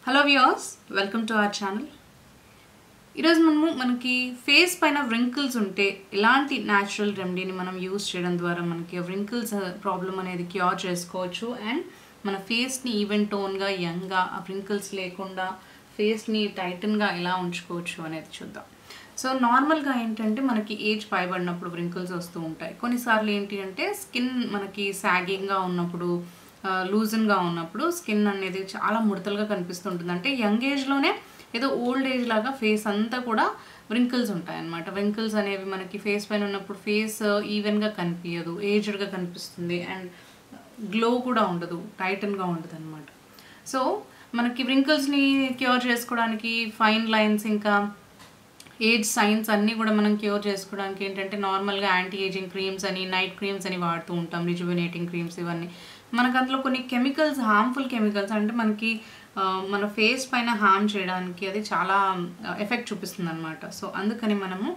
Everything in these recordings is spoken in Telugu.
Hello viewers, welcome to our channel. ఈరోజు మనకి ఫేస్ పైన వ్రింకిల్స్ ఉంటే ఎలాంటి న్యాచురల్ రెమెడీని మనం యూజ్ చేయడం ద్వారా మనకి వ్రింకిల్స్ ప్రాబ్లం అనేది క్యూర్ చేసుకోవచ్చు అండ్ మన ఫేస్ని ఈవెన్ టోన్గా యంగ్గా ఆ వ్రింకిల్స్ లేకుండా ఫేస్ని టైటన్గా ఎలా ఉంచుకోవచ్చు అనేది చూద్దాం. సో నార్మల్గా ఏంటంటే మనకి ఏజ్ పైబడినప్పుడు వ్రింకిల్స్ వస్తూ ఉంటాయి. కొన్నిసార్లు ఏంటి అంటే స్కిన్ మనకి సాగింగ్గా ఉన్నప్పుడు లూజన్గా ఉన్నప్పుడు స్కిన్ అనేది చాలా ముడతలుగా కనిపిస్తుంటుంది. అంటే యంగ్ ఏజ్లోనే ఏదో ఓల్డ్ ఏజ్ లాగా ఫేస్ అంతా కూడా వ్రింకిల్స్ ఉంటాయన్నమాట. వ్రింకిల్స్ అనేవి మనకి ఫేస్ పైన ఉన్నప్పుడు ఫేస్ ఈవెన్గా కనిపించదు, ఏజ్డ్గా కనిపిస్తుంది అండ్ గ్లో కూడా ఉండదు, టైటన్గా ఉండదు అనమాట. సో మనకి వ్రింకిల్స్ని క్యూర్ చేసుకోవడానికి ఫైన్ లైన్స్ ఇంకా ఏజ్ సైన్స్ అన్నీ కూడా మనం క్యూర్ చేసుకోవడానికి ఏంటంటే నార్మల్గా యాంటీ ఏజింగ్ క్రీమ్స్ అని, నైట్ క్రీమ్స్ అని వాడుతూ ఉంటాం, రిజువినేటింగ్ క్రీమ్స్. ఇవన్నీ మనకు అందులో కొన్ని కెమికల్స్, హార్మ్ఫుల్ కెమికల్స్, అంటే మనకి మన ఫేస్ పైన హార్మ్ చేయడానికి అది చాలా ఎఫెక్ట్ చూపిస్తుంది అనమాట. సో అందుకని మనము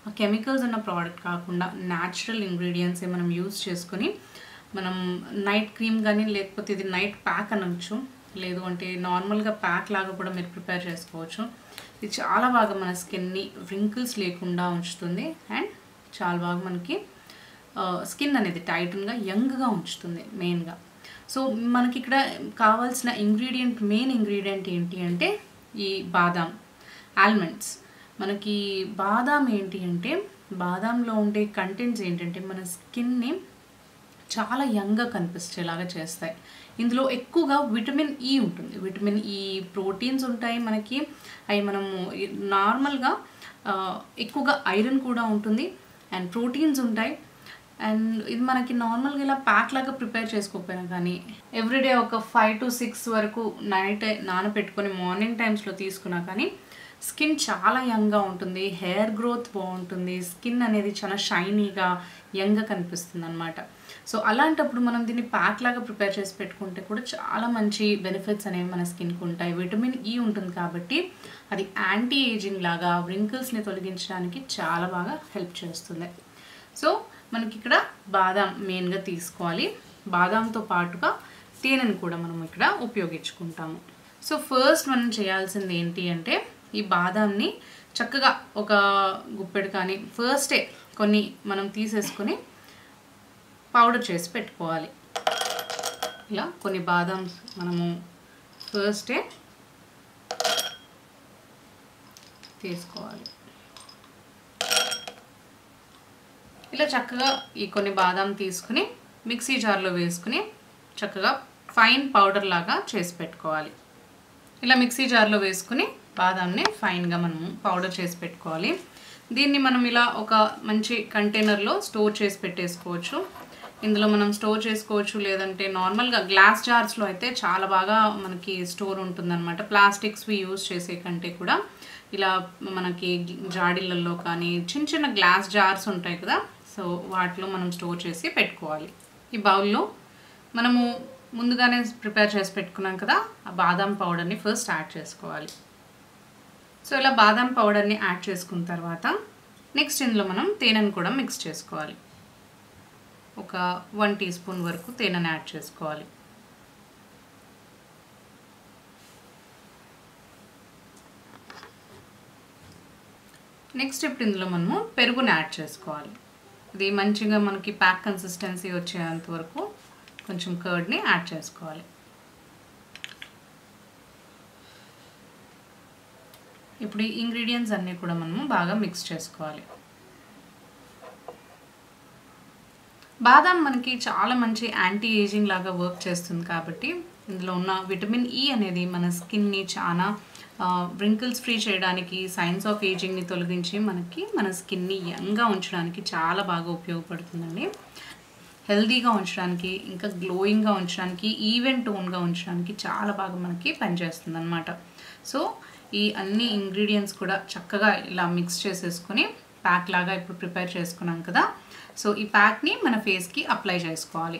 ఆ కెమికల్స్ ఉన్న ప్రోడక్ట్ కాకుండా న్యాచురల్ ఇంగ్రీడియంట్స్ మనం యూజ్ చేసుకొని మనం నైట్ క్రీమ్ కానీ లేకపోతే ఇది నైట్ ప్యాక్ అనొచ్చు, లేదు అంటే నార్మల్గా ప్యాక్ లాగా కూడా మీరు ప్రిపేర్ చేసుకోవచ్చు. ఇది చాలా బాగా మన స్కిన్ని వ్రింకిల్స్ లేకుండా ఉంచుతుంది అండ్ చాలా బాగా మనకి స్కిన్ అనేది టైటన్గా యంగ్గా ఉంచుతుంది మెయిన్గా. సో మనకి ఇక్కడ కావాల్సిన మెయిన్ ఇంగ్రీడియంట్ ఏంటి అంటే ఈ బాదాం, ఆల్మండ్స్. మనకి బాదాం ఏంటి అంటే బాదాంలో ఉండే కంటెంట్స్ ఏంటంటే మన స్కిన్ని చాలా యంగ్గా కనిపించేలాగా చేస్తాయి. ఇందులో ఎక్కువగా విటమిన్ ఈ ఉంటుంది. విటమిన్ ఈ, ప్రోటీన్స్ ఉంటాయి మనకి. అవి మనము నార్మల్గా ఎక్కువగా ఐరన్ కూడా ఉంటుంది అండ్ ప్రోటీన్స్ ఉంటాయి. అండ్ ఇది మనకి నార్మల్గా ఇలా ప్యాక్ లాగా ప్రిపేర్ చేసుకోకపోయినా కానీ ఎవ్రీడే ఒక 5 to 6 వరకు నైట్ నానబెట్టుకొని మార్నింగ్ టైమ్స్లో తీసుకున్నా కానీ స్కిన్ చాలా యంగ్గా ఉంటుంది, హెయిర్ గ్రోత్ బాగుంటుంది, స్కిన్ అనేది చాలా షైనీగా యంగ్గా కనిపిస్తుంది అనమాట. సో అలాంటప్పుడు మనం దీన్ని ప్యాక్ లాగా ప్రిపేర్ చేసి పెట్టుకుంటే కూడా చాలా మంచి బెనిఫిట్స్ అనేవి మన స్కిన్కి ఉంటాయి. విటమిన్ ఈ ఉంటుంది కాబట్టి అది యాంటీ ఏజింగ్ లాగా వ్రింకిల్స్ని తొలగించడానికి చాలా బాగా హెల్ప్ చేస్తుంది. సో మనకి ఇక్కడ బాదాం మెయిన్గా తీసుకోవాలి. బాదాంతో పాటుగా తేనెను కూడా మనం ఇక్కడ ఉపయోగించుకుంటాము. సో ఫస్ట్ మనం చేయాల్సింది ఏంటి అంటే ఈ బాదాంని చక్కగా ఒక గుప్పెడు కానీ ఫస్టే కొన్ని మనం తీసేసుకొని పౌడర్ చేసి పెట్టుకోవాలి. ఇలా కొన్ని బాదాం మనము ఫస్టే తీసుకోవాలి. ఇలా చక్కగా ఈ కొన్ని బాదాం తీసుకుని మిక్సీ జార్లో వేసుకుని చక్కగా ఫైన్ పౌడర్ లాగా చేసి పెట్టుకోవాలి. ఇలా మిక్సీ జార్లో వేసుకుని బాదాంని ఫైన్గా మనము పౌడర్ చేసి పెట్టుకోవాలి. దీన్ని మనం ఇలా ఒక మంచి కంటైనర్లో స్టోర్ చేసి పెట్టేసుకోవచ్చు. ఇందులో మనం స్టోర్ చేసుకోవచ్చు, లేదంటే నార్మల్గా గ్లాస్ జార్స్లో అయితే చాలా బాగా మనకి స్టోర్ ఉంటుందన్నమాట. ప్లాస్టిక్స్వి యూజ్ చేసే కంటే కూడా ఇలా మనకి జాడీలలో కానీ చిన్న చిన్న గ్లాస్ జార్స్ ఉంటాయి కదా, సో వాటిలో మనం స్టోర్ చేసి పెట్టుకోవాలి. ఈ బౌల్లో మనము ముందుగానే ప్రిపేర్ చేసి పెట్టుకున్నాం కదా ఆ బాదాం పౌడర్ని ఫస్ట్ యాడ్ చేసుకోవాలి. సో ఇలా బాదాం పౌడర్ని యాడ్ చేసుకున్న తర్వాత నెక్స్ట్ ఇందులో మనం తేనెను కూడా మిక్స్ చేసుకోవాలి. ఒక 1 teaspoon వరకు తేనెను యాడ్ చేసుకోవాలి. నెక్స్ట్ ఇప్పుడు ఇందులో మనము పెరుగుని యాడ్ చేసుకోవాలి. ఇది మంచిగా మనకి ప్యాక్ కన్సిస్టెన్సీ వచ్చేంత వరకు కొంచెం కర్డ్ని యాడ్ చేసుకోవాలి. ఇప్పుడు ఈ ఇంగ్రీడియంట్స్ అన్నీ కూడా మనము బాగా మిక్స్ చేసుకోవాలి. బాదాం మనకి చాలా మంచి యాంటీ ఏజింగ్ లాగా వర్క్ చేస్తుంది కాబట్టి ఇందులో ఉన్న విటమిన్ ఈ అనేది మన స్కిన్ని చాలా వ్రింకిల్స్ ఫ్రీ చేయడానికి, సైన్స్ ఆఫ్ ఏజింగ్ని తొలగించి మనకి మన స్కిన్ని యంగ్గా ఉంచడానికి చాలా బాగా ఉపయోగపడుతుందండి. హెల్దీగా ఉంచడానికి, ఇంకా గ్లోయింగ్గా ఉంచడానికి, ఈవెన్ టోన్గా ఉంచడానికి చాలా బాగా మనకి పనిచేస్తుంది అనమాట. సో ఈ అన్ని ఇంగ్రీడియంట్స్ కూడా చక్కగా ఇలా మిక్స్ చేసేసుకొని ప్యాక్ లాగా ఇప్పుడు ప్రిపేర్ చేసుకున్నాం కదా, సో ఈ ప్యాక్ని మన ఫేస్కి అప్లై చేసుకోవాలి.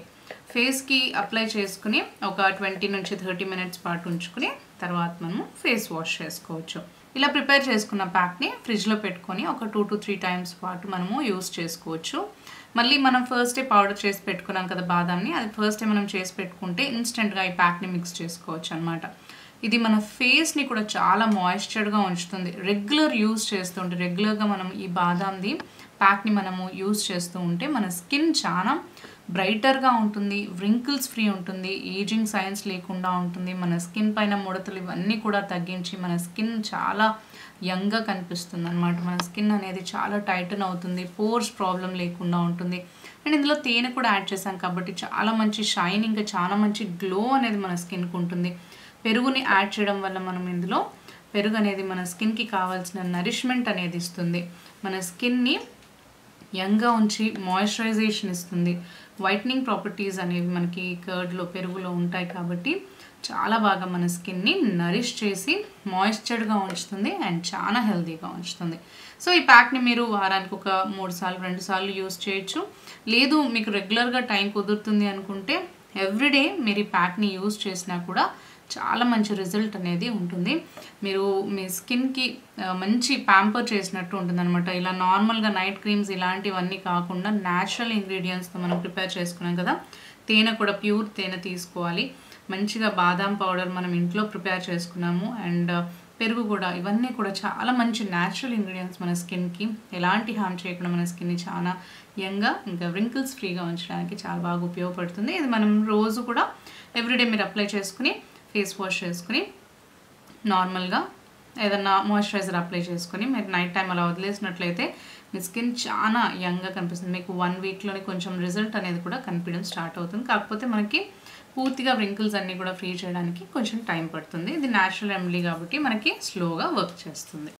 ఫేస్కి అప్లై చేసుకుని ఒక 20 నుంచి 30 minutes పాటు ఉంచుకుని తర్వాత మనము ఫేస్ వాష్ చేసుకోవచ్చు. ఇలా ప్రిపేర్ చేసుకున్న ప్యాక్ని ఫ్రిడ్జ్లో పెట్టుకొని ఒక 2 to 3 times పాటు మనము యూస్ చేసుకోవచ్చు. మళ్ళీ మనం ఫస్టే పౌడర్ చేసి పెట్టుకున్నాం కదా బాదాంని, అది ఫస్టే మనం చేసి పెట్టుకుంటే ఇన్స్టెంట్గా ఈ ప్యాక్ని మిక్స్ చేసుకోవచ్చు అనమాట. ఇది మన ఫేస్ని కూడా చాలా మాయిశ్చర్గా ఉంచుతుంది. రెగ్యులర్ యూజ్ చేస్తుంటే, రెగ్యులర్గా మనం ఈ బాదాంది ప్యాక్ని మనము యూజ్ చేస్తూ ఉంటే మన స్కిన్ చాలా బ్రైటర్గా ఉంటుంది, వ్రింకిల్స్ ఫ్రీ ఉంటుంది, ఏజింగ్ సైన్స్ లేకుండా ఉంటుంది. మన స్కిన్ పైన ముడతలు ఇవన్నీ కూడా తగ్గించి మన స్కిన్ చాలా యంగ్గా కనిపిస్తుంది అనమాట. మన స్కిన్ అనేది చాలా టైటన్ అవుతుంది, పోర్స్ ప్రాబ్లం లేకుండా ఉంటుంది. అండ్ ఇందులో తేనె కూడా యాడ్ చేసాం కాబట్టి చాలా మంచి షైనింగ్, చాలా మంచి గ్లో అనేది మన స్కిన్కి ఉంటుంది. పెరుగుని యాడ్ చేయడం వల్ల మనం ఇందులో పెరుగు అనేది మన స్కిన్కి కావాల్సిన నరిష్మెంట్ అనేది ఇస్తుంది, మన స్కిన్ని యంగ్గా ఉంచి మాయిశ్చరైజేషన్ ఇస్తుంది. వైట్నింగ్ ప్రాపర్టీస్ అనేవి మనకి కర్డ్లో పెరుగులో ఉంటాయి కాబట్టి చాలా బాగా మన స్కిన్ని నరిష్ చేసి మాయిశ్చర్డ్గా ఉంచుతుంది అండ్ చాలా హెల్తీగా ఉంచుతుంది. సో ఈ ప్యాక్ని మీరు వారానికి ఒక 3 సార్లు 2 సార్లు యూస్ చేయొచ్చు. లేదు మీకు రెగ్యులర్గా టైం కుదురుతుంది అనుకుంటే ఎవ్రీడే మీరు ఈ ప్యాక్ని యూస్ చేసినా కూడా చాలా మంచి రిజల్ట్ అనేది ఉంటుంది. మీరు మీ స్కిన్కి మంచి ప్యాంపర్ చేసినట్టు ఉంటుంది అనమాట. ఇలా నార్మల్గా నైట్ క్రీమ్స్ ఇలాంటివన్నీ కాకుండా న్యాచురల్ ఇంగ్రీడియంట్స్తో మనం ప్రిపేర్ చేసుకున్నాం కదా. తేనె కూడా ప్యూర్ తేనె తీసుకోవాలి, మంచిగా బాదాం పౌడర్ మనం ఇంట్లో ప్రిపేర్ చేసుకున్నాము, అండ్ పెరుగు కూడా, ఇవన్నీ కూడా చాలా మంచి న్యాచురల్ ఇంగ్రీడియంట్స్ మన స్కిన్కి ఎలాంటి హార్మ్ చేయకుండా మన స్కిన్ని చాలా యంగ్గా ఇంకా వ్రింకిల్స్ ఫ్రీగా ఉంచడానికి చాలా బాగా ఉపయోగపడుతుంది. ఇది మనం రోజు కూడా ఎవ్రీడే మీరు అప్లై చేసుకుని ఫేస్ వాష్ చేసుకుని నార్మల్గా ఏదన్నా మాయిశ్చరైజర్ అప్లై చేసుకుని మీరు నైట్ టైం అలా వదిలేసినట్లయితే మీ స్కిన్ చాలా యంగ్గా కనిపిస్తుంది. మీకు 1 వీక్లోనే కొంచెం రిజల్ట్ అనేది కూడా కనిపించడం స్టార్ట్ అవుతుంది. కాకపోతే మనకి పూర్తిగా వ్రింకిల్స్ అన్నీ కూడా ఫ్రీ చేయడానికి కొంచెం టైం పడుతుంది. ఇది న్యాచురల్ రెమెడీ కాబట్టి మనకి స్లోగా వర్క్ చేస్తుంది.